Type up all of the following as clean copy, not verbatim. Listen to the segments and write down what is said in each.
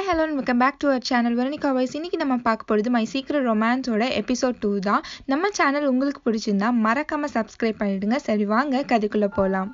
Hello and welcome back to our channel Veronica voice. இன்னைக்கு நம்ம பார்க்க போகிறது மை சீக்ரெட் ரொமான்ஸோட எபிசோட் 2 தான். நம்ம சேனல் உங்களுக்கு பிடிச்சிருந்தா மறக்காமல் சப்ஸ்கிரைப் பண்ணிவிடுங்க. சரி வாங்க கதைக்குள்ளே போகலாம்.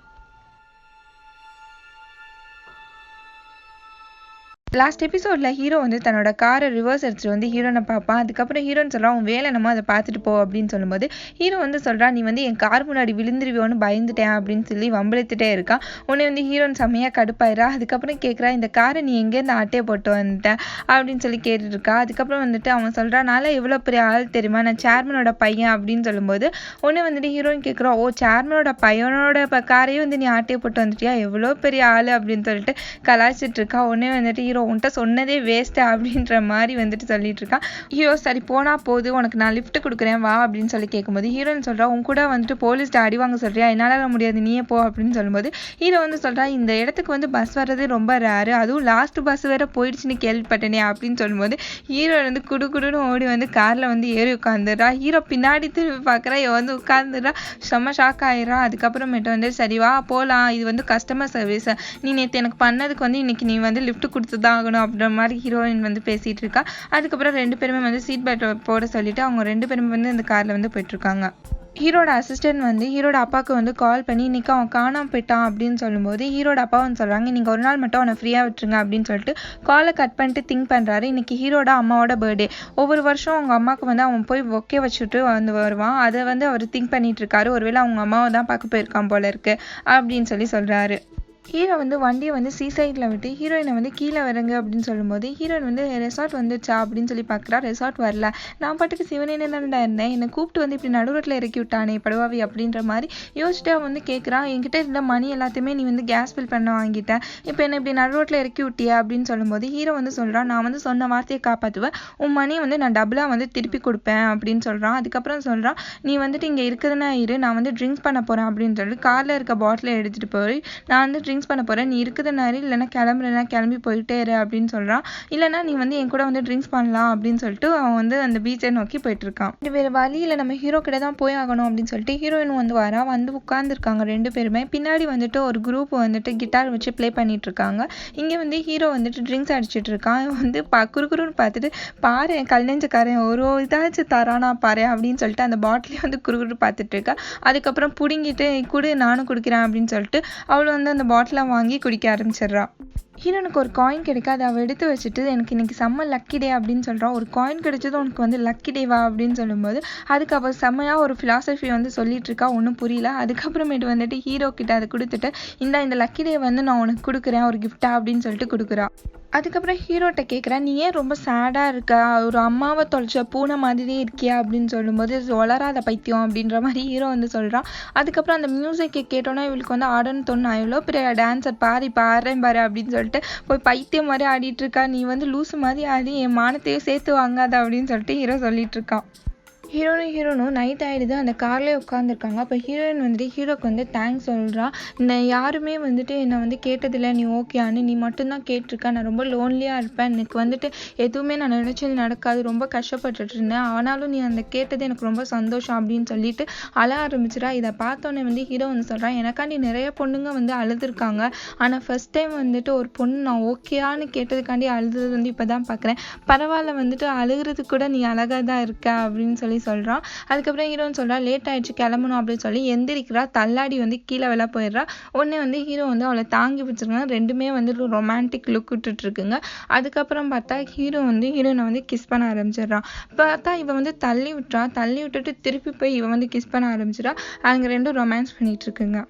லாஸ்ட் எபிசோடில் ஹீரோ வந்து தன்னோட காரை ரிவர்ஸ் எடுத்துட்டு வந்து ஹீரோனை பார்ப்பான். அதுக்கப்புறம் ஹீரோன்னு சொல்கிறான், உன் வேலை நம்ம அதை பார்த்துட்டு போ அப்படின்னு சொல்லும்போது ஹீரோ வந்து சொல்கிறான், நீ வந்து என் கார் முன்னாடி விழுந்துருவியோன்னு பயந்துட்டேன் அப்படின்னு சொல்லி வம்பிழுத்துட்டே இருக்கான். உடனே வந்து ஹீரோன் செம்மையாக கடுப்பாயிரா. அதுக்கப்புறம் கேட்குறா, இந்த காரை நீ எங்கேருந்து ஆட்டையை போட்டு வந்துட்டேன் அப்படின்னு சொல்லி கேட்டுட்டு இருக்கா. அதுக்கப்புறம் வந்துட்டு அவன் சொல்கிறான், நாளை எவ்வளோ பெரிய ஆள் தெரியுமா, நான் சேர்மனோட பையன் அப்படின்னு சொல்லும்போது உடனே வந்துட்டு ஹீரோயின் கேட்குறான், ஓ சேர்மனோட பையனோட காரையும் வந்து நீ ஆட்டையை போட்டு வந்துட்டியா, எவ்வளோ பெரிய ஆள் அப்படின்னு சொல்லிட்டு கலாய்ச்சிட்டு இருக்கா. உடனே வந்துட்டு ஹீரோ உன்ட்ட சொன்னதே வேஸ்ட் அப்படின்ற மாதிரி வந்துட்டு சொல்லிட்டு இருக்கான். ஹீரோ சரி போனா போது, உனக்கு நான் லிஃப்ட் கொடுக்குறேன் வா அப்படின்னு சொல்லி கேட்கும்போது ஹீரோன்னு சொல்றா, உன் கூட வந்துட்டு போலீஸ்ட அடி வாங்க சொல்றியா, என்னால முடியாது நீயே போ அப்படின்னு சொல்லும்போது ஹீரோ வந்து சொல்றா, இந்த இடத்துக்கு வந்து பஸ் வர்றது ரொம்ப ரேரு, அதுவும் லாஸ்ட் பஸ் வேற போயிடுச்சுன்னு கேள்விப்பட்டேனே அப்படின்னு சொல்லும்போது ஹீரோ வந்து குடுன்னு ஓடி வந்து கார்ல வந்து ஏறி உட்காந்துடுறா. ஹீரோ பின்னாடி திரும்பி பார்க்குறா, இவ வந்து உட்காந்துடுறா. செம்ம ஷாக் ஆயிடுறா. அதுக்கப்புறமேட்டு வந்து சரி வா போகலாம், இது வந்து கஸ்டமர் சர்வீஸ், நீ நேற்று எனக்கு பண்ணதுக்கு வந்து இன்னைக்கு நீ வந்து லிஃப்ட் கொடுத்துதான் ஆகணும் அப்படின்ற மாதிரி ஹீரோயின் வந்து பேசிட்டு இருக்கா. அதுக்கப்புறம் ரெண்டு பேருமே வந்து சீட் பெல்ட் போட சொல்லிட்டு அவங்க ரெண்டு பேருமே வந்து அந்த கார்ல வந்து போயிட்டு இருக்காங்க. ஹீரோட அசிஸ்டன்ட் வந்து ஹீரோட அப்பாவுக்கு வந்து கால் பண்ணி இன்னைக்கு அவன் காணாம போயிட்டான் அப்படின்னு சொல்லும்போது ஹீரோட அப்பா வந்து சொல்றாங்க, நீங்க ஒரு நாள் மட்டும் அவனை ஃப்ரீயா விட்டுருங்க அப்படின்னு சொல்லிட்டு காலை கட் பண்ணிட்டு திங்க் பண்றாரு. இன்னைக்கு ஹீரோட அம்மாவோட பர்த்டே. ஒவ்வொரு வருஷம் அவங்க அம்மாவுக்கு வந்து அவன் போய் ஒக்கே வச்சுட்டு வந்து வருவான். அதை வந்து அவர் திங்க் பண்ணிட்டு இருக்காரு. ஒருவேளை அவங்க அம்மாவை தான் பார்க்க போயிருக்கான் போல இருக்கு அப்படின்னு சொல்லி சொல்றாரு. ஹீரோ வந்து வண்டியை வந்து சீசைடில் விட்டு ஹீரோயினை வந்து கீழே வரங்க அப்படின்னு சொல்லும்போது ஹீரோயின் வந்து ரெசார்ட் வந்துச்சா அப்படின்னு சொல்லி பார்க்குறா. ரெசார்ட் வரல, நான் பாட்டுக்கு சிவனேன்னு தான்டா இருந்தேன், என்னை கூப்பிட்டு வந்து இப்படி நடுரோட்டில் இறக்கி விட்டானே படுவாவி அப்படின்ற மாதிரி யோசிச்சுட்டு அவன் வந்து கேட்குறான், என்கிட்ட இருந்த மணி எல்லாத்தையுமே நீ வந்து கேஸ் பில் பண்ண வாங்கிட்டேன், இப்போ என்னை இப்படி நடுரோட்டில் இறக்கி விட்டியா அப்படின்னு சொல்லும்போது ஹீரோ வந்து சொல்கிறான், நான் வந்து சொன்ன வார்த்தையை காப்பாற்றுவேன், உன் மணியை வந்து நான் டபுளாக வந்து திருப்பி கொடுப்பேன் அப்படின்னு சொல்கிறான். அதுக்கப்புறம் சொல்கிறான், நீ வந்துட்டு இங்கே இருக்குதுன்னா இரு, நான் வந்து ட்ரிங்க்ஸ் பண்ண போகிறேன் அப்படின்னு சொல்லிட்டு காரில் இருக்க பாட்டிலை எடுத்துகிட்டு போய் நான் வந்து ட்ரிங்க்ஸ் பண்ண போகிறேன், நீ இருக்குதுனாரு இல்லைன்னா கிளம்புறேன்னா கிளம்பி போயிட்டே இரு அப்படின்னு சொல்கிறான். இல்லைனா நீ வந்து என் கூட வந்து ட்ரிங்க்ஸ் பண்ணலாம் அப்படின்னு சொல்லிட்டு அவன் வந்து அந்த பீச்சை நோக்கி போயிட்டு இருக்கான். வேறு வழியில் நம்ம ஹீரோ கிட்ட தான் போய் ஆகணும் அப்படின்னு சொல்லிட்டு ஹீரோயின் வந்து வரா. வந்து உட்காந்துருக்காங்க ரெண்டு பேருமே. பின்னாடி வந்துட்டு ஒரு குரூப் வந்துட்டு கிட்டார் வச்சு ப்ளே பண்ணிட்டு இருக்காங்க. இங்கே வந்து ஹீரோ வந்துட்டு ட்ரிங்க்ஸ் அடிச்சிட்டு இருக்கான். வந்து குறுகுறுன்னு பார்த்துட்டு, பாரு கல் நெஞ்சக்காரன் ஒரு இதாச்சும் தரானா பாரு அப்படின்னு சொல்லிட்டு அந்த பாட்டிலையும் வந்து குறுகுறு பார்த்துட்டு இருக்கா. அதுக்கப்புறம் பிடுங்கிட்டு குடு நானும் குடிக்கிறேன் அப்படின்னு சொல்லிட்டு அவள் வந்து அந்த பாட்டிலை வாங்கி குடிக்க ஆரம்பிச்சிடுறா. ஹீரோனுக்கு ஒரு காயின் கிடைக்காது, அவள் எடுத்து வச்சுட்டு எனக்கு இன்னைக்கு செம்ம லக்கி டே அப்படின்னு சொல்கிறான். ஒரு காயின் கிடைச்சது உனக்கு வந்து லக்கி டேவா அப்படின்னு சொல்லும்போது அதுக்கு அவள் செம்மையாக ஒரு ஃபிலாசபி வந்து சொல்லிட்டு இருக்கா. ஒன்றும் புரியல. அதுக்கப்புறமேட்டு வந்துட்டு ஹீரோ கிட்ட அதை கொடுத்துட்டு இந்த லக்கி டே வந்து நான் உனக்கு கொடுக்குறேன் ஒரு கிஃப்டா அப்படின்னு சொல்லிட்டு கொடுக்குறா. அதுக்கப்புறம் ஹீரோட்ட கேட்குறேன், நீ ஏன் ரொம்ப சேடாக இருக்க, ஒரு அம்மாவை தொலைச்ச பூனை மாதிரியே இருக்கியா அப்படின்னு சொல்லும்போது வளராத பைத்தியம் அப்படின்ற மாதிரி ஹீரோ வந்து சொல்கிறான். அதுக்கப்புறம் அந்த மியூசிக்கை கேட்டோன்னா இவளுக்கு வந்து ஆடன்னு தோணும், எவ்வளோ பெரிய டான்ஸர் பாரு இப்போ ஆடுறேன் பாரு அப்படின்னு சொல்லிட்டு போய் பைத்தியம் மாதிரி ஆடிட்டு இருக்கா. நீ வந்து லூசு மாதிரி ஆடி என் மானத்தையும் சேர்த்து வாங்காத அப்படின்னு சொல்லிட்டு ஹீரோ சொல்லிட்டு இருக்கான். ஹீரோனும் நைட் ஆகிடுது, அந்த கார்லேயே உட்காந்துருக்காங்க. அப்போ ஹீரோயின் வந்துட்டு ஹீரோக்கு வந்து தேங்க்ஸ் சொல்கிறா. யாருமே வந்துட்டு என்னை வந்து கேட்டதில்லை, நீ ஓகேயானு நீ மட்டும்தான் கேட்டிருக்க, நான் ரொம்ப லோன்லியாக இருப்பேன், எனக்கு வந்துட்டு எதுவுமே நான் நினச்சது நடக்காது, ரொம்ப கஷ்டப்பட்டுட்டு இருந்தேன், ஆனாலும் நீ அந்த கேட்டது எனக்கு ரொம்ப சந்தோஷம் அப்படின்னு சொல்லிட்டு அழ ஆரம்பிச்சிடா. இதை பார்த்தோன்னே வந்து ஹீரோ வந்து சொல்கிறான், எனக்காண்டி நிறைய பொண்ணுங்க வந்து அழுதுருக்காங்க, ஆனால் ஃபர்ஸ்ட் டைம் வந்துட்டு ஒரு பொண்ணு நான் ஓகேயானு கேட்டதுக்காண்டி அழுது வந்து இப்போ தான் பார்க்குறேன், பரவாயில்ல வந்துட்டு அழுகிறதுக்கு கூட நீ அழகாக தான் இருக்க அப்படின்னு சொல்லி சொல்றான். அதுக்கப்புறம் ஹீரோன்னு சொல்றா, லேட் ஆயிடுச்சு கிளம்பணும் அப்படின்னு சொல்லி எந்திரிக்கிறா. தள்ளாடி வந்து கீழே விழ போயிடுறா. உடனே வந்து ஹீரோ வந்து அவளை தாங்கி வச்சிருக்காங்க. ரெண்டுமே வந்து ரொமான்டிக் லுக் விட்டுட்டு இருக்குங்க. அதுக்கப்புறம் பார்த்தா ஹீரோ வந்து ஹீரோனை வந்து கிஸ் பண்ண ஆரம்பிச்சிடுறான். பார்த்தா இவன் வந்து தள்ளி விட்டுட்டு திருப்பி போய் இவன் வந்து கிஸ் பண்ண ஆரம்பிச்சிடா. அவங்க ரெண்டும் ரொமான்ஸ் பண்ணிட்டு இருக்குங்க.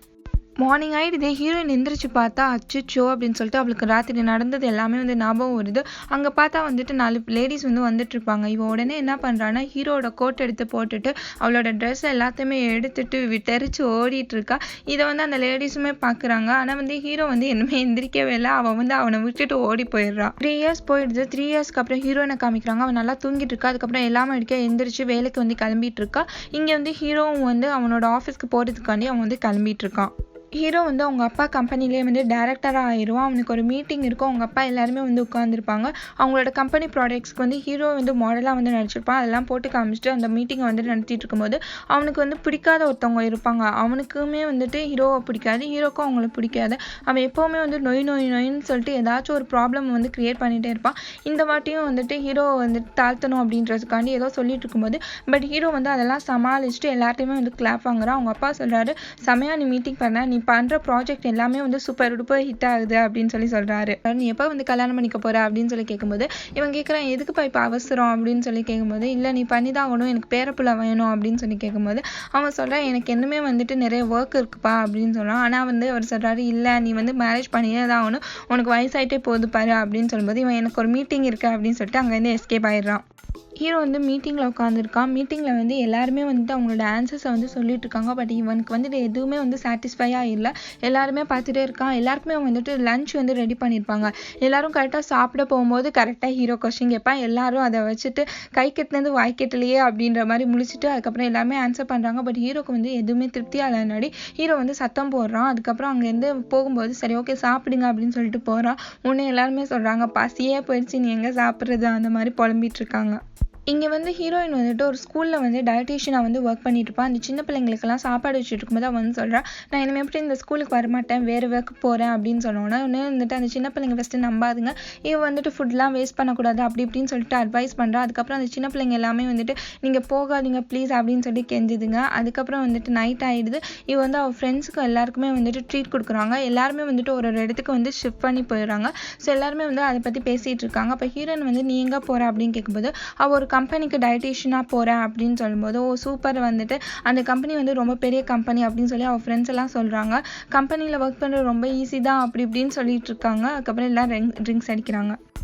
மார்னிங் ஆகிடுது. ஹீரோயின் எந்திரிச்சு பார்த்தா அச்சுச்சோ அப்படின்னு சொல்லிட்டு அவளுக்கு ராத்திரி நடந்தது எல்லாமே வந்து ஞாபகம் வருது. அங்கே பார்த்தா வந்துட்டு 4 லேடிஸ் வந்து வந்துட்டு இருப்பாங்க. இவன் உடனே என்ன பண்ணுறான்னா ஹீரோட கோட் எடுத்து போட்டுட்டு அவளோட ட்ரெஸ் எல்லாத்தையுமே எடுத்துட்டு தெரிச்சு ஓடிட்டு இருக்கா. இதை வந்து அந்த லேடிஸுமே பார்க்குறாங்க. ஆனால் வந்து ஹீரோ வந்து என்னமே எந்திரிக்கவே இல்லை. அவன் வந்து அவனை விட்டுட்டு ஓடி போயிடுறான். 3 இயர்ஸ் போயிடுது. 3 இயர்ஸ்க்கு அப்புறம் ஹீரோயினை காமிக்கிறாங்க. அவன் நல்லா தூங்கிட்டு இருக்கா. அதுக்கப்புறம் எல்லாமே எந்திரிச்சு வேலைக்கு வந்து கிளம்பிட்டு இருக்கா. இங்கே வந்து ஹீரோவும் வந்து அவனோட ஆஃபீஸ்க்கு போகிறதுக்காண்டி அவன் வந்து கிளம்பிட்டு இருக்கான். ஹீரோ வந்து அவங்க அப்பா கம்பெனிலே வந்து டைரக்டராக ஆயிடுவான். அவனுக்கு ஒரு மீட்டிங் இருக்கும். அவங்க அப்பா எல்லாருமே வந்து உட்காந்துருப்பாங்க. அவங்களோட கம்பெனி ப்ராடக்ட்ஸ்க்கு வந்து ஹீரோ வந்து மாடலாக வந்து நடிச்சிருப்பான். அதெல்லாம் போட்டு காமிச்சிட்டு அந்த மீட்டிங்கை வந்து நடத்திட்டு இருக்கும்போது அவனுக்கு வந்து பிடிக்காத ஒருத்தவங்க இருப்பாங்க. அவனுக்குமே வந்துட்டு ஹீரோவை பிடிக்காது, ஹீரோக்கும் அவங்கள பிடிக்காது. அவன் எப்போவுமே வந்து நொய் நொய் நொயின்னு சொல்லிட்டு ஏதாச்சும் ஒரு ப்ராப்ளம் வந்து கிரியேட் பண்ணிகிட்டே இருப்பான். இந்த வாட்டியும் வந்துட்டு ஹீரோவை வந்துட்டு தாழ்த்தணும் அப்படின்றதுக்காண்டி ஏதோ சொல்லிட்டு இருக்கும்போது பட் ஹீரோ வந்து அதெல்லாம் சமாளிச்சுட்டு எல்லாத்தையுமே வந்து கிளாப் வாங்குறான். அவங்க அப்பா சொல்கிறாரு, செமையா நீ மீட்டிங் பண்ண, நீ பண்ணுற ப்ராஜெக்ட் எல்லாமே வந்து சூப்பர் டூப்பர் ஹிட் ஆகுது அப்படின்னு சொல்கிறாரு. நீ எப்போ வந்து கல்யாணம் பண்ணிக்க போகிற அப்படின்னு சொல்லி கேட்கும்போது இவன் கேட்குறான், எதுக்குப்பா இப்போ அவசரம் அப்படின்னு சொல்லி கேட்கும்போது, இல்லை நீ பண்ணி தான் ஆகணும், எனக்கு பேரப்புள்ள வேணும் அப்படின்னு சொல்லி கேட்கும்போது அவன் சொல்கிறான், எனக்கு இன்னுமே வந்துட்டு நிறைய ஒர்க் இருக்குப்பா அப்படின்னு சொல்கிறான். ஆனால் வந்து அவர் சொல்கிறாரு, இல்லை நீ வந்து மேரேஜ் பண்ணியே தான் ஆகணும், உனக்கு வயசாயிட்டே போகுது பாரு அப்படின்னு சொல்லும்போது இவன் எனக்கு ஒரு மீட்டிங் இருக்கு அப்படின்னு சொல்லிட்டு அங்கேருந்து எஸ்கேப் ஆயிடுறான். ஹீரோ வந்து மீட்டிங்கில் உட்காந்துருக்கான். மீட்டிங்கில் வந்து எல்லாருமே வந்துட்டு அவங்களோட ஆன்சர்ஸை வந்து சொல்லிட்டு இருக்காங்க. பட் இவனுக்கு வந்துட்டு எதுவுமே வந்து சாட்டிஸ்ஃபையாக இல்லை. எல்லாருமே பார்த்துட்டே இருக்கான். எல்லாருக்குமே வந்துட்டு லஞ்ச் வந்து ரெடி பண்ணியிருப்பாங்க. எல்லாரும் கரெக்டாக சாப்பிட போகும்போது கரெக்டாக ஹீரோ கொஸ்டின் கேட்பான். எல்லாரும் அதை வச்சுட்டு கை கெட்டினது வாய் கெட்டலையே அப்படின்ற மாதிரி முழிச்சிட்டு அதுக்கப்புறம் எல்லாமே ஆன்சர் பண்ணுறாங்க. பட் ஹீரோக்கு வந்து எதுவுமே திருப்தியாக இல்லைனாடி ஹீரோ வந்து சத்தம் போடுறான். அதுக்கப்புறம் அங்கேருந்து போகும்போது சரி ஓகே சாப்பிடுங்க அப்படின்னு சொல்லிட்டு போகிறான். உடனே எல்லாருமே சொல்கிறாங்க, பசியே போயிடுச்சு, நீ எங்கே சாப்பிட்றது அந்த மாதிரி புலம்பிட்டு இருக்காங்க. இங்கே வந்து ஹீரோயின் வந்துட்டு ஒரு ஸ்கூலில் வந்து டயட்டீஷியனாக வந்து ஒர்க் பண்ணிட்டு இருப்பான். அந்த சின்ன பிள்ளைங்களுக்கெல்லாம் சாப்பாடு வச்சுட்டு இருக்கும்போது அவன் வந்து சொல்கிறான், நான் இனிமேல் எப்படி இந்த ஸ்கூலுக்கு வரமாட்டேன், வேறு ஒர்க் போகிறேன் அப்படின்னு சொன்னோன்னா இன்னும் வந்துட்டு அந்த சின்ன பிள்ளைங்க ஃபஸ்ட்டு நம்பாதுங்க, இவன் வந்துட்டு ஃபுட்லாம் வேஸ்ட் பண்ணக்கூடாது அப்படி இப்படின்னு சொல்லிட்டு அட்வைஸ் பண்ணுறான். அதுக்கப்புறம் அந்த சின்ன பிள்ளைங்க எல்லாமே வந்துட்டு நீங்கள் போகாதீங்க ப்ளீஸ் அப்படின்னு சொல்லி கெஞ்சுதுங்க. அதுக்கப்புறம் வந்துட்டு நைட் ஆகிடுது. இவ வந்து அவள் ஃப்ரெண்ட்ஸுக்கு எல்லாருக்குமே வந்துட்டு ட்ரீட் கொடுக்குறாங்க. எல்லாருமே வந்துட்டு ஒரு இடத்துக்கு வந்து ஷிஃப்ட் பண்ணி போயிடுறாங்க. ஸோ எல்லாருமே வந்து அதை பற்றி பேசிகிட்டு இருக்காங்க. அப்போ ஹீரோயின் வந்து நீ எங்கே போகிற அப்படின்னு கேட்கும்போது அவள் ஒரு கம்பெனிக்கு டயட்டீஷியனாக போகிறேன் அப்படின்னு சொல்லும்போது ஓ சூப்பர், வந்துட்டு அந்த கம்பெனி வந்து ரொம்ப பெரிய கம்பெனி அப்படின்னு சொல்லி அவள் ஃப்ரெண்ட்ஸ் எல்லாம் சொல்கிறாங்க. கம்பெனியில் ஒர்க் பண்ணுறது ரொம்ப ஈஸி தான் அப்படி இப்படின்னு சொல்லிட்டு இருக்காங்க. அதுக்கப்புறம் எல்லாம் ட்ரிங்க்ஸ் அடிக்கிறாங்க.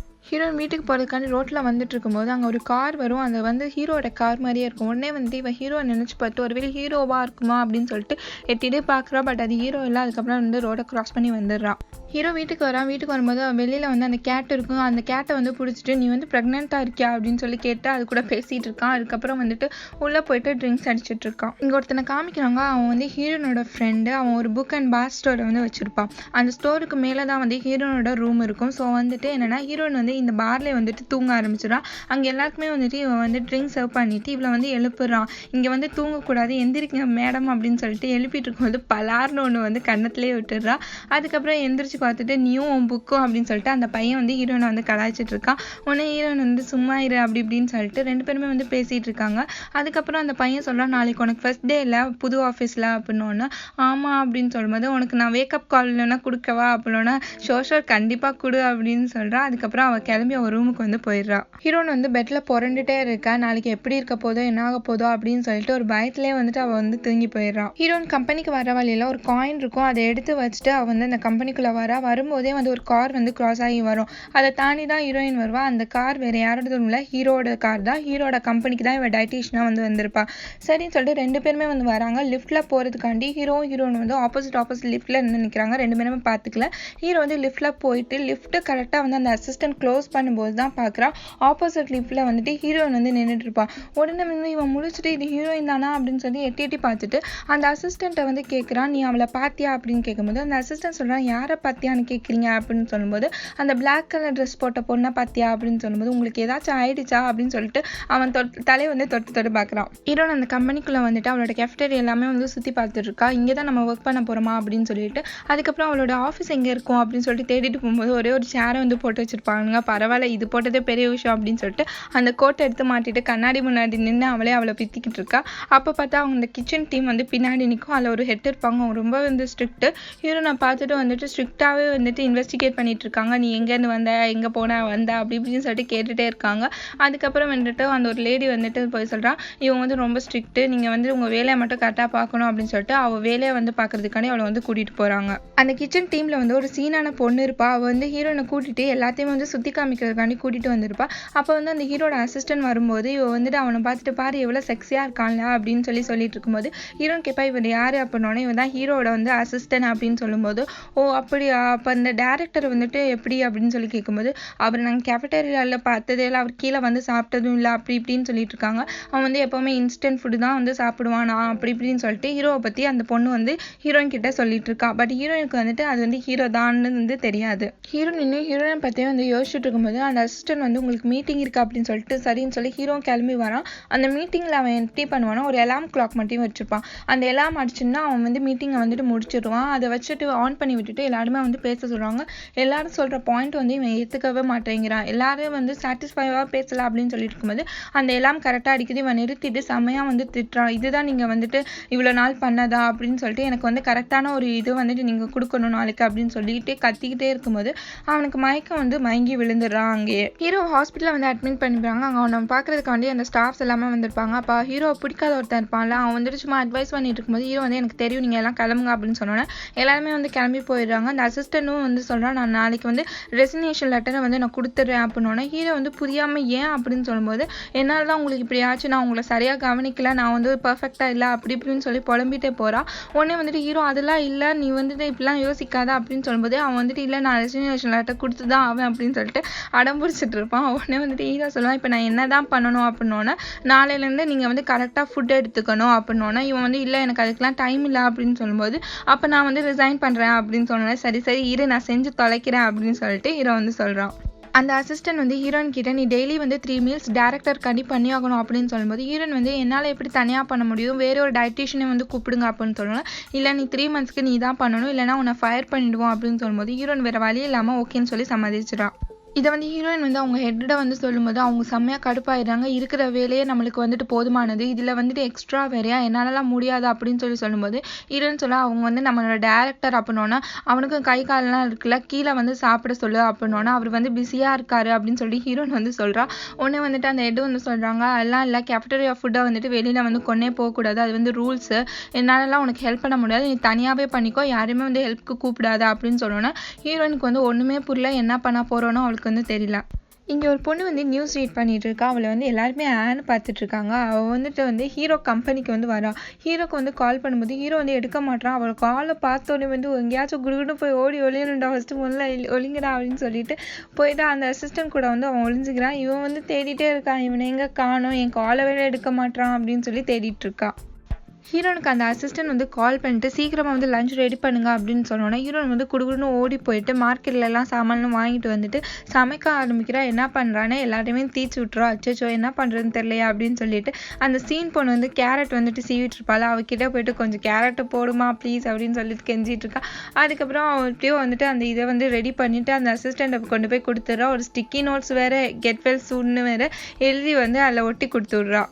ஹீரோயின் வீட்டுக்கு போகிறதுக்காண்டி ரோட்டில் வந்துட்டு இருக்கும்போது அங்கே ஒரு கார் வரும். அது வந்து ஹீரோட கார் மாதிரியே இருக்கும். உடனே வந்து இவன் ஹீரோ நினச்சி பார்த்து ஒருவேளை ஹீரோவாக இருக்குமா அப்படின்னு சொல்லிட்டு எட்டிட்டு பார்க்குறா. பட் அது ஹீரோ இல்லை. அதுக்கப்புறம் வந்து ரோடை கிராஸ் பண்ணி வந்துடுறான். ஹீரோ வீட்டுக்கு வரான். வீட்டுக்கு வரும்போது வெளியில் வந்து அந்த கேட் இருக்கும். அந்த கேட்டை வந்து பிடிச்சிட்டு நீ வந்து ப்ரெக்னெண்ட்டாக இருக்கியா அப்படின்னு சொல்லி கேட்டு அது கூட பேசிகிட்டு இருக்கான். அதுக்கப்புறம் வந்துட்டு உள்ளே போயிட்டு ட்ரிங்க்ஸ் அடிச்சுட்டு இருக்கான். இங்கே ஒருத்தனை காமிக்கிறாங்க. அவன் வந்து ஹீரோனோட ஃப்ரெண்டு. அவன் ஒரு புக் அண்ட் பார் ஸ்டோரை வந்து வச்சுருப்பான். அந்த ஸ்டோருக்கு மேலே தான் வந்து ஹீரோனோட ரூம் இருக்கும். ஸோ வந்துட்டு என்னென்னா ஹீரோயின் வந்து இந்த பார்லேயே வந்துட்டு தூங்க ஆரம்பிச்சிடான். அங்கே எல்லாருக்குமே வந்துட்டு இவன் வந்து ட்ரிங்க்ஸ் சர்வ் பண்ணிட்டு இவளை வந்து எழுப்புறான். இங்கே வந்து தூங்கக்கூடாது, எந்திரிக்க மேடம் அப்படின்னு சொல்லிட்டு எழுப்பிட்டு இருக்கும்போது பலார்னு ஒன்று வந்து கன்னத்துலேயே விட்டுடுறா. அதுக்கப்புறம் எந்திரிச்சு பார்த்துட்டு நீயும் உன் புக்கும் அப்படின்னு சொல்லிட்டு அந்த பையன் வந்து ஹீரோனை வந்து கலாய்ச்சிட்டு இருக்கான். உடனே ஹீரோயின் வந்து சும்மா இரு அப்படி இப்படின்னு சொல்லிட்டு ரெண்டு பேருமே வந்து பேசிகிட்டு இருக்காங்க. அதுக்கப்புறம் அந்த பையன் சொல்கிறான், நாளைக்கு உனக்கு ஃபர்ஸ்ட் டே இல்லை புது ஆஃபீஸில் அப்படின்னோன்னா ஆமாம் அப்படின்னு சொல்லும்போது உனக்கு நான் வேக்கப் கால் இல்லைன்னா கொடுக்கவா அப்படின்னா ஷோஷர் கண்டிப்பாக கொடு அப்படின்னு சொல்கிறான். அதுக்கப்புறம் அவள் கிளம்பி அவள் ரூமுக்கு வந்து போயிடுறா. ஹீரோன் வந்து பெட்டில் புரண்டுட்டே இருக்கா. நாளைக்கு எப்படி இருக்க போதோ என்ன ஆக போதோ அப்படின்னு சொல்லிட்டு ஒரு பயத்திலே வந்துட்டு அவள் வந்து தூங்கி போயிடுறான். ஹீரோன் கம்பெனிக்கு வர வழியில் ஒரு காயின் இருக்கும். அதை எடுத்து வச்சுட்டு அவள் வந்து அந்த கம்பெனிக்குள்ளே வரும்போதே வந்து ஒரு கார் வந்து கிராஸ் ஆகி வரும். அதை தாண்டி தான் ஹீரோயின் வருவா. அந்த கார் வேற யாரோடதும் இல்லை, ஹீரோட கார் தான். ஹீரோட கம்பெனிக்கு தான் இவன் டயட்டீஷியனாக வந்து வந்திருப்பா. சரின்னு சொல்லிட்டு ரெண்டு பேருமே வந்து வராங்க. லிஃப்ட்டில் போகிறதுக்காண்டி ஹீரோயின் வந்து ஆப்போசிட் லிஃப்ட்டில் இருந்து நிற்கிறாங்க. ரெண்டு பேருமே பார்த்துக்கல. ஹீரோ வந்து லிஃப்ட்டில் போயிட்டு லிஃப்ட்டு கரெக்டாக வந்து அந்த அசிஸ்டன்ட் க்ளோஸ் பண்ணும்போது தான் பார்க்குறான். ஆப்போசிட் லிஃப்ட்டில் வந்துட்டு ஹீரோயின் வந்து நின்றுட்டு இருப்பான். உடனே வந்து இவன் முடிச்சுட்டு இது ஹீரோயின் தானா அப்படின்னு சொல்லி எட்டி பார்த்துட்டு அந்த அசிஸ்டண்ட்டை வந்து கேட்குறான், நீ அவளை பார்த்தியா அப்படின்னு கேட்கும்போது அந்த அசிஸ்டன்ட் சொல்கிறான், யாரை பார்த்தியான்னு கேட்குறீங்க அப்படின்னு சொல்லும்போது அந்த பிளாக் கலர் ட்ரெஸ் போட்ட பொண்ணை பார்த்தியா அப்படின்னு சொல்லும்போது உங்களுக்கு ஏதாச்சும் ஆயிடுச்சா அப்படின்னு சொல்லிட்டு அவன் தலையை வந்து தொட்டு பார்க்குறான். ஹீரோன் அந்த கம்பெனிக்குள்ளே வந்துட்டு அவளோட கேஃப்டேரி எல்லாமே வந்து சுற்றி பார்த்துட்டு இருக்கா. இங்கே தான் நம்ம ஒர்க் பண்ண போகிறோமா அப்படின்னு சொல்லிட்டு அதுக்கப்புறம் அவளோட ஆஃபீஸ் எங்கே இருக்கும் அப்படின்னு சொல்லிட்டு தேடிட்டு போகும்போது ஒரே ஒரு சேரை வந்து போட்டு வச்சிருப்பாங்க. பரவாயில்ல, இது போட்டதே பெரிய விஷயம் அப்படின்னு சொல்லிட்டு அந்த கோட்டை எடுத்து மாட்டிட்டு கண்ணாடி முன்னாடி நின்று அவளை பித்திக்கிட்டு இருக்கா. அப்போ பார்த்தா அவங்க இந்த கிச்சன் டீம் வந்து பின்னாடி நிற்கும். அதில் ஒரு ஹெட் இருப்பாங்க. அவங்க ரொம்ப வந்து ஸ்ட்ரிக்ட்டு. ஹீரோனை பார்த்துட்டு வந்துட்டு ஸ்ட்ரிக்டாகவே வந்துட்டு இன்வெஸ்டிகேட் பண்ணிட்டு இருக்காங்க. நீ எங்கேருந்து வந்த, எங்கே போன வந்த அப்படி இப்படின்னு சொல்லிட்டு கேட்டுகிட்டே இருக்காங்க. அதுக்கப்புறம் வந்துட்டு அந்த ஒரு லேடி வந்துட்டு போய் சொல்கிறான், இவங்க வந்து ரொம்ப ஸ்ட்ரிக்ட்டு, நீங்கள் வந்து உங்கள் வேலையை மட்டும் கரெக்டாக பார்க்கணும் அப்படின்னு சொல்லிட்டு அவள் வேலையை வந்து பார்க்கறதுக்காண்டி அவளை வந்து கூட்டிகிட்டு போகிறாங்க. அந்த கிச்சன் டீமில் வந்து ஒரு சீனான பொண்ணு இருப்பா. அவள் வந்து ஹீரோனை கூட்டிகிட்டு எல்லாத்தையுமே வந்து சுற்றி காமிக்கிறதுக்காண்டி கூட்டிகிட்டு வந்திருப்பா. அப்போ வந்து அந்த ஹீரோட அசிஸ்டன்ட் வரும்போது இவள் வந்துட்டு அவனை பார்த்துட்டு பாரு எவ்வளோ செக்ஸியாக இருக்கான்ல அப்படின்னு சொல்லிட்டு இருக்கும்போது ஹீரோன் கேட்பா, இவர் யார் அப்படின்னோடனே இவன் தான் ஹீரோட வந்து அசிஸ்டன்ட் அப்படின்னு சொல்லும்போது ஓ அப்படியா அப்போ அந்த டேரக்டர் வந்துட்டு எப்படி அப்படின்னு சொல்லி கேட்கும்போது அவர் நாங்கள் கேஃபட்டேரியாவில் பார்த்ததே இல்லை, அவர் கீழே வந்து சாப்பிட்டதும் இல்லை அப்படி இப்படின்னு சொல்லிட்டு இருக்காங்க. அவன் வந்து எப்போவுமே இன்ஸ்டன்ட் ஃபுட்டு தான் வந்து சாப்பிடுவானா அப்படி இப்படின்னு சொல்லிட்டு ஹீரோவை பற்றி அந்த பொண்ணு வந்து ஹீரோயின் கிட்ட சொல்லிட்டு இருக்கா. பட் ஹீரோயினுக்கு வந்துட்டு அது வந்து ஹீரோ தான்னு வந்து தெரியாது. ஹீரோயின் பற்றியே வந்து யோசிச்சுட்டு இருக்கும்போது அந்த அசிஸ்டன்ட் வந்து உங்களுக்கு மீட்டிங் இருக்கா அப்படின்னு சொல்லிட்டு சரின்னு சொல்லி ஹீரோ கிளம்பி வரான். அந்த மீட்டிங்கில் அவன் எப்படி பண்ணுவானா, ஒரு அலாம் கிளாக் மட்டும் வச்சுருப்பான். அந்த அலாம் அடிச்சுன்னா அவன் வந்து மீட்டிங்கை வந்துட்டு முடிச்சிடுவான். அதை வச்சுட்டு ஆன் பண்ணி விட்டுட்டு எல்லாருமே வந்து பேச சொல்கிறாங்க. எல்லாரும் சொல்கிற பாயிண்ட் வந்து இவன் ஏற்றுக்கவே மாட்டேங்கிறான். எல்லாரும் வந்து சாட்டிஸ்ஃபைவாக பேசலாம் அப்படின்னு சொல்லிட்டு இருக்கும்போது அந்த அலாம் கரெக்டாக அடிக்குது. இவன் நிறுத்திட்டு செம்மையாக வந்து திட்டுறான். இதுதான் நீங்கள் வந்துட்டு இவ்வளோ நாள் பண்ணதா அப்படின்னு சொல்லிட்டு எனக்கு வந்து கரெக்டான ஒரு இது வந்துட்டு நீங்கள் கொடுக்கணும் நாளைக்கு அப்படின்னு சொல்லிட்டு கத்திக்கிட்டே இருக்கும்போது அவனுக்கு மயக்கம் வந்து மயங்கி விழுந்துடுறான். அங்கேயே ஹீரோ ஹாஸ்பிட்டலில் வந்து அட்மிட் பண்ணிப்பாங்க. அங்கே அவனை பார்க்கறதுக்காண்டி அந்த ஸ்டாஃப்ஸ் எல்லாமே வந்திருப்பாங்க. அப்போ ஹீரோ பிடிக்காத ஒருத்தன் இருப்பான்ல, அவன் வந்துட்டு சும்மா அட்வைஸ் பண்ணிட்டு இருக்கும்போது ஹீரோ வந்து எனக்கு தெரியும் நீங்கள் எல்லாம் கிளம்புங்க அப்படின்னு சொன்னோன்னே எல்லாருமே வந்து கிளம்பி போயிடுறாங்க. அந்த அசிஸ்டன்ட்டும் வந்து சொல்கிறான் நான் நாளைக்கு வந்து ரெசிக்னேஷன் லெட்டரை வந்து நான் கொடுத்துட்றேன் அப்படின்னோடனே ஹீரோ வந்து புரியாமல் ஏன் அப்படின்னு சொல்லும்போது என்னால் தான் உங்களுக்கு இப்படி ஆச்சு, நான் உங்களை சரியாக கவனிக்கல, நான் வந்து பர்ஃபெக்டாக இல்லை அப்படி இப்படின்னு சொல்லி புலம்பிட்டே போகிறான். உடனே வந்துட்டு ஹீரோ அதெல்லாம் இல்லை நீ வந்துட்டு இப்படிலாம் யோசிக்காத அப்படின்னு சொல்லும்போது அவன் வந்துட்டு இல்லை நான் ரெசிக்னேஷன் லெட்டர் கொடுத்து தான் ஆவேன் அப்படின்னு சொல்லிட்டு அடம் பிடிச்சிட்டு இருப்பான். உடனே வந்துட்டு ஹீரோ சொல்லுவான் இப்போ நான் என்ன தான் பண்ணணும் அப்படின்னோடனே நாளையிலேருந்து நீங்கள் வந்து கரெக்டாக ஃபுட் எடுத்துக்கணும் அப்படின்னோடனே இவன் வந்து இல்லை எனக்கு அதுக்கெலாம் டைம் இல்லை அப்படின்னு சொல்லும்போது அப்போ நான் வந்து ரிசைன் பண்ணுறேன் அப்படின்னு சொன்னேன். சரி சரி இரு நான் செஞ்சு தொலைக்கிறேன் அப்படின்னு சொல்லிட்டு ஹீரோ வந்து சொல்கிறான். அந்த அசிஸ்டன்ட் வந்து ஹீரோயின் கிட்ட நீ டெய்லி வந்து 3 மீல்ஸ் டேரக்டர் பண்ணி ஆகணும் அப்படின்னு சொல்லும்போது ஹீரோயின் வந்து என்னால் எப்படி தனியாக பண்ண முடியும், வேற ஒரு டயட்டீஷியனை வந்து கூப்பிடுங்க அப்படின்னு சொல்லணும். இல்லை நீ 3 மந்த்ஸ்க்கு நீ தான் பண்ணணும், இல்லைனா உன்னை ஃபயர் பண்ணிடுவோம் அப்படின்னு சொல்லும்போது ஹீரோயின் வேறு வழி இல்லாமல் ஓகேன்னு சொல்லி சம்மதிச்சிடான். இதை வந்து ஹீரோயின் வந்து அவங்க ஹெட்டை வந்து சொல்லும்போது அவங்க செம்மையாக கடுப்பாயிடுறாங்க. இருக்கிற வேலையே நம்மளுக்கு வந்துட்டு போதுமானது, இதில் வந்துட்டு எக்ஸ்ட்ரா வேறையா என்னாலலாம் முடியாது அப்படின்னு சொல்லும்போது ஹீரோயின் சொல்ல அவங்க வந்து நம்மளோட டேரக்டர் அப்படின்னோன்னா அவனுக்கு கை காலெலாம் இருக்குல்ல கீழே வந்து சாப்பிட சொல்லு அப்படின்னோன்னா அவர் வந்து பிஸியாக இருக்காரு அப்படின்னு சொல்லி ஹீரோயின் வந்து சொல்கிறா. உடனே வந்துட்டு அந்த ஹெட்டு வந்து சொல்கிறாங்க எல்லாம் இல்லை கேஃபட்டேரியா ஃபுட்டை வந்துட்டு வெளியில் வந்து கொண்டே போகக்கூடாது, அது வந்து ரூல்ஸு, என்னாலலாம் உனக்கு ஹெல்ப் பண்ண முடியாது, நீ தனியாகவே பண்ணிக்கோ, யாருமே வந்து ஹெல்ப்க்கு கூப்பிடாது அப்படின்னு சொல்லணும்னா ஹீரோயினுக்கு வந்து ஒன்றுமே புரியல, என்ன பண்ண போகிறோன்னு அவளுக்கு வந்து தெரியல. இங்கே ஒரு பொண்ணு வந்து நியூஸ் ரீட் பண்ணிட்டு இருக்கா. அவளை வந்து எல்லாருமே ஆன்னு பார்த்துட்டு இருக்காங்க. அவள் வந்துட்டு வந்து ஹீரோ கம்பெனிக்கு வந்து வரா. ஹீரோக்கு வந்து கால் பண்ணும்போது ஹீரோ வந்து எடுக்க மாட்டான். அவள் காலை பார்த்தோன்னே வந்து எங்கேயாச்சும் குடுகுன்னு போய் ஓடி ஒளியணுண்டா ஃபஸ்ட்டு முதல்ல ஒளிங்கடா அப்படின்னு சொல்லிட்டு போயிட்டு அந்த அசிஸ்டன்ட் கூட வந்து அவன் ஒளிஞ்சுக்கிறான். இவன் வந்து தேடிட்டே இருக்கான், இவனை எங்கே காணோம், என் காலை வேலை எடுக்க மாட்டான் அப்படின்னு சொல்லி தேடிட்டு இருக்கா. ஹீரோனுக்கு அந்த அசிஸ்டன்ட் வந்து கால் பண்ணிட்டு சீக்கிரமாக வந்து லஞ்ச் ரெடி பண்ணுங்க அப்படின்னு சொன்னோன்னா ஹீரோன் வந்து குடுகுடுன்னு ஓடி போயிட்டு மார்க்கெட்லலாம் சாமான்லாம் வாங்கிட்டு வந்துட்டு சமைக்க ஆரம்பிக்கிறா. என்ன பண்ணுறானே எல்லாத்தையுமே தீச்சு விட்டுறா. அச்சோ என்ன பண்ணுறதுன்னு தெரியலையா அப்படின்னு சொல்லிட்டு அந்த சீன் பொண்ணு வந்து கேரட் வந்துட்டு சீவிட்டு இருப்பாள். அவகிட்ட போயிட்டு கொஞ்சம் கேரட்டை போடுமா ப்ளீஸ் அப்படின்னு சொல்லிட்டு கெஞ்சிட்டு இருக்கா. அதுக்கப்புறம் அவர்கிட்டயோ வந்துட்டு அந்த இதை வந்து ரெடி பண்ணிட்டு அந்த அசிஸ்டண்ட்டை கொண்டு போய் கொடுத்துட்றா. ஒரு ஸ்டிக்கி நோட்ஸ் வேறு கெட் வெல் சூன்னு வேறு எழுதி வந்து அதில் ஒட்டி கொடுத்துட்றா.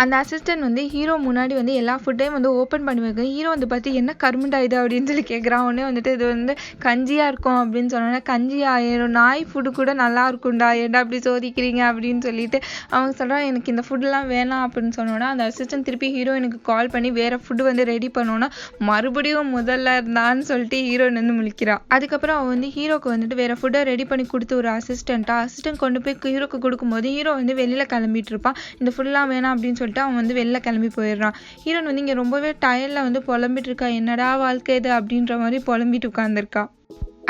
அந்த அசிஸ்டன்ட் வந்து ஹீரோ முன்னாடி வந்து எல்லா ஃபுட்டையும் வந்து ஓப்பன் பண்ணி வைக்க ஹீரோ வந்து பார்த்து என்ன கருமண்டா இது அப்படின்னு சொல்லி கேட்குறான். உடனே வந்துட்டு இது வந்து கஞ்சியாக இருக்கும் அப்படின்னு சொன்னோன்னா கஞ்சி ஆயிரும், நாய் ஃபுட்டு கூட நல்லா இருக்கும்டா, ஏன்டா அப்படி சோதிக்கிறீங்க அப்படின்னு சொல்லிட்டு அவங்க சொல்கிறான் எனக்கு இந்த ஃபுட்டுலாம் வேணாம் அப்படின்னு சொன்னோன்னா அந்த அசிஸ்டன்ட் திருப்பி ஹீரோயினுக்கு கால் பண்ணி வேறு ஃபுட்டு வந்து ரெடி பண்ணோன்னா மறுபடியும் முதல்ல இருந்தான்னு சொல்லிட்டு ஹீரோயின் வந்து முழிக்கிறான். அதுக்கப்புறம் அவன் வந்து ஹீரோக்கு வந்துட்டு வேறு ஃபுட்டை ரெடி பண்ணி கொடுத்து ஒரு அசிஸ்டன்ட் கொண்டு போய் ஹீரோக்கு கொடுக்கும்போது ஹீரோ வந்து வெளியில் கிளம்பிட்டு இருப்பான். இந்த ஃபுட்டுலாம் வேணாம் அப்படின்னு சொல்லிட்டு அவன் வந்து வெளில கிளம்பி போயிடுறான். ஹீரோயின் வந்து இங்கே ரொம்பவே டயர்டில் வந்து புலம்பிட்டு இருக்கா. என்னடா வாழ்க்கை இது அப்படின்ற மாதிரி புலம்பிட்டு உட்காந்துருக்கா.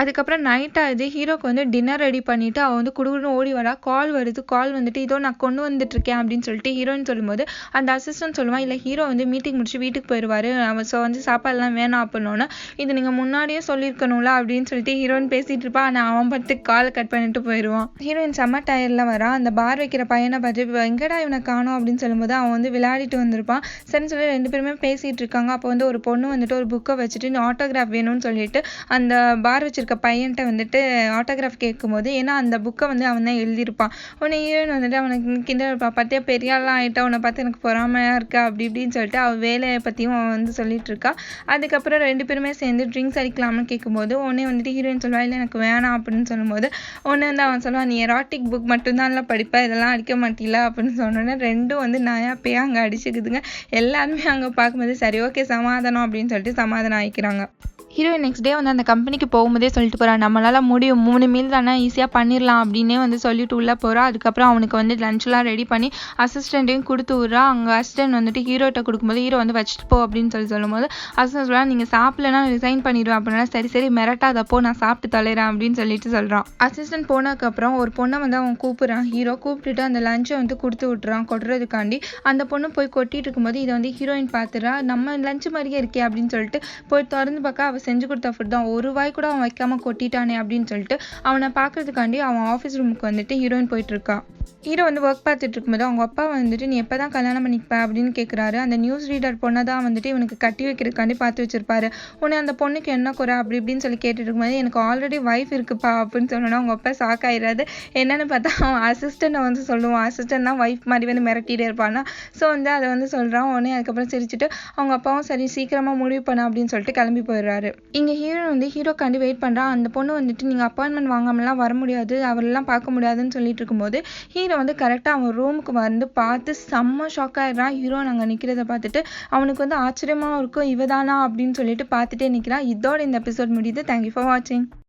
அதுக்கப்புறம் நைட் ஆகுது. ஹீரோக்கு வந்து டின்னர் ரெடி பண்ணிவிட்டு அவள் வந்து குடுகுடுன்னு ஓடி வரா. கால் வருது. கால் வந்துட்டு இதோ நான் கொண்டு வந்துட்டுருக்கேன் அப்படின்னு சொல்லிட்டு ஹீரோயின் சொல்லும்போது அந்த அசிஸ்டன்ட் சொல்லுவான் இல்லை ஹீரோ வந்து மீட்டிங் முடிச்சு வீட்டுக்கு போயிடுவார், அவன் வந்து சாப்பாடுலாம் வேணாம் அப்படின்னோன்னா இது நீங்கள் முன்னாடியே சொல்லியிருக்கணும்ல அப்படின்னு சொல்லிட்டு ஹீரோயின் பேசிகிட்டு இருப்பா. ஆனால் அவன் பார்த்து காலை கட் பண்ணிட்டு போயிடுவான். ஹீரோயின் செம்ம டயர்டில் வரா. அந்த பார் வைக்கிற பையனை பார்த்து எங்கடா இவனை காணோம் அப்படின்னு சொல்லும்போது அவன் வந்து விளையாடிட்டு வந்திருப்பான். சரின்னு சொல்லி 2 பேருமே பேசிகிட்டு இருக்காங்க. அப்போ வந்து ஒரு பொண்ணு வந்துட்டு ஒரு புக்கை வச்சுட்டு இந்த ஆட்டோகிராஃப் வேணும்னு சொல்லிட்டு அந்த பார் வச்சிருக்க பையன்கிட்ட வந்துட்டு ஆட்டோகிராஃப் கேட்கும்போது ஏன்னா அந்த புக்கை வந்து அவன் தான் எழுதியிருப்பான். உடனே ஹீரோயின் வந்துட்டு அவனுக்கு கிண்டல் இருப்பான், பார்த்தியா பெரிய ஆளாக ஆகிட்டா, உன்னை பார்த்து எனக்கு பொறாமையாக இருக்கா அப்படி இப்படின்னு சொல்லிட்டு அவள் வேலையை பற்றியும் அவன் வந்து சொல்லிட்டு இருக்கா. அதுக்கப்புறம் 2 பேருமே சேர்ந்து ட்ரிங்க்ஸ் அடிக்கலாம்னு கேட்கும்போது உடனே வந்துட்டு ஹீரோயின் சொல்லுவா இல்லை எனக்கு வேணாம் அப்படின்னு சொல்லும்போது உடனே வந்து அவன் சொல்லுவான் நீ எராட்டிக் புக் மட்டும்தான்ல படிப்பா, இதெல்லாம் அடிக்க மாட்டீங்களா அப்படின்னு சொன்னோன்னே 2 வந்து நாயா பேயா அங்கே அடிச்சுக்குதுங்க. எல்லாருமே அங்கே பார்க்கும்போது சரி ஓகே சமாதானம் அப்படின்னு சொல்லிட்டு சமாதானம் ஆகிக்கிறாங்க. ஹீரோயின் நெக்ஸ்ட் டே வந்து அந்த கம்பெனிக்கு போகும்போதே சொல்லிட்டு போறா, நம்மளால முடியும் 3 மீல் தானே ஈஸியாக பண்ணிடலாம் அப்படின்னே வந்து சொல்லிட்டு உள்ளே போகிறா. அதுக்கப்புறம் அவனுக்கு வந்து லஞ்ச்லாம் ரெடி பண்ணி அசிஸ்டண்ட்டையும் கொடுத்து விட்றா. அங்கே அசிஸ்டன்ட் வந்துட்டு ஹீரோட்ட கொடுக்கும்போது ஹீரோ வந்து வச்சுட்டு போ அப்படின்னு சொல்லும்போது அசிஸ்டன்ட் சொல்கிறா, நீங்கள் சாப்பிடலன்னா ரிசைன் பண்ணிடுவேன் அப்படின்னா சரி மிரட்டாதப்போ நான் சாப்பிட்டு தொலைறேன் அப்படின்னு சொல்லிட்டு சொல்கிறான். அசிஸ்டன்ட் போனதுக்கப்புறம் ஒரு பொண்ணை வந்து அவன் கூப்பிட்றான். ஹீரோ கூப்பிட்டுட்டு அந்த லஞ்சை வந்து கொடுத்து விட்றான் கொட்டுறதுக்காண்டி. அந்த பொண்ணு போய் கொட்டிட்டு இருக்கும்போது இதை வந்து ஹீரோயின் பார்த்துறா. நம்ம லஞ்சு மாதிரியே இருக்கே அப்படின்னு சொல்லிட்டு போய் திறந்து பார்க்க அவள் செஞ்சு கொடுத்த ஃபுட் தான். ஒரு வாய் கூட அவன் வைக்காம கொட்டிட்டானே அப்படின்னு சொல்லிட்டு அவனை பார்க்கறதுக்காண்டி அவன் ஆஃபீஸ் ரூமுக்கு வந்துட்டு ஹீரோயின் போயிட்டு இருக்கா. ஹீரோ வந்து ஒர்க் பார்த்துட்டு இருக்கும்போது அவங்க அப்பா வந்துட்டு நீ எப்போ தான் கல்யாணம் பண்ணிப்ப அப்படின்னு கேட்குறாரு. அந்த நியூஸ் ரீடர் பொண்ணை தான் வந்துட்டு இவனுக்கு கட்டி வைக்கிறதுக்காண்டி பார்த்து வச்சிருப்பாரு. உடனே அந்த பொண்ணுக்கு என்ன குறை அப்படி இப்படின்னு சொல்லி கேட்டுட்டு இருக்கும்போது எனக்கு ஆல்ரெடி வைஃப் இருக்குப்பா அப்படின்னு சொன்னோன்னா அவங்க அப்பா ஷாக் ஆயிடாது. என்னன்னு பார்த்தா அவன் அசிஸ்டண்ட்டை வந்து சொல்லுவான். அசிஸ்டன்ட் தான் வைஃப் மாதிரி வந்து மிரட்டிகிட்டே இருப்பானா. ஸோ வந்து அதை வந்து சொல்கிறான். உடனே அதுக்கப்புறம் சிரிச்சுட்டு அவங்க அப்பாவும் சரி சீக்கிரமாக முடிவு பண்ண அப்படின்னு சொல்லிட்டு கிளம்பி போயிடுறாரு. இங்கே ஹீரோ வந்து ஹீரோக்காண்டி வெயிட் பண்ணுறான். அந்த பொண்ணு வந்துட்டு நீங்கள் அப்பாயின்மெண்ட் வாங்காமலாம் வர முடியாது, அவரெல்லாம் பார்க்க முடியாதுன்னு சொல்லிட்டு இருக்கும்போது ஹீரோ வந்து கரெக்டாக அவன் ரூமுக்கு வந்து பார்த்து செம்ம ஷாக் ஆயிடுறான். ஹீரோ நாங்கள் நிற்கிறத பார்த்துட்டு அவனுக்கு வந்து ஆச்சரியமாக இருக்கும், இவதானா அப்படின்னு சொல்லிட்டு பார்த்துட்டே நிற்கிறான். இதோட இந்த எபிசோட் முடியுது. தேங்க்யூ ஃபார் வாட்சிங்.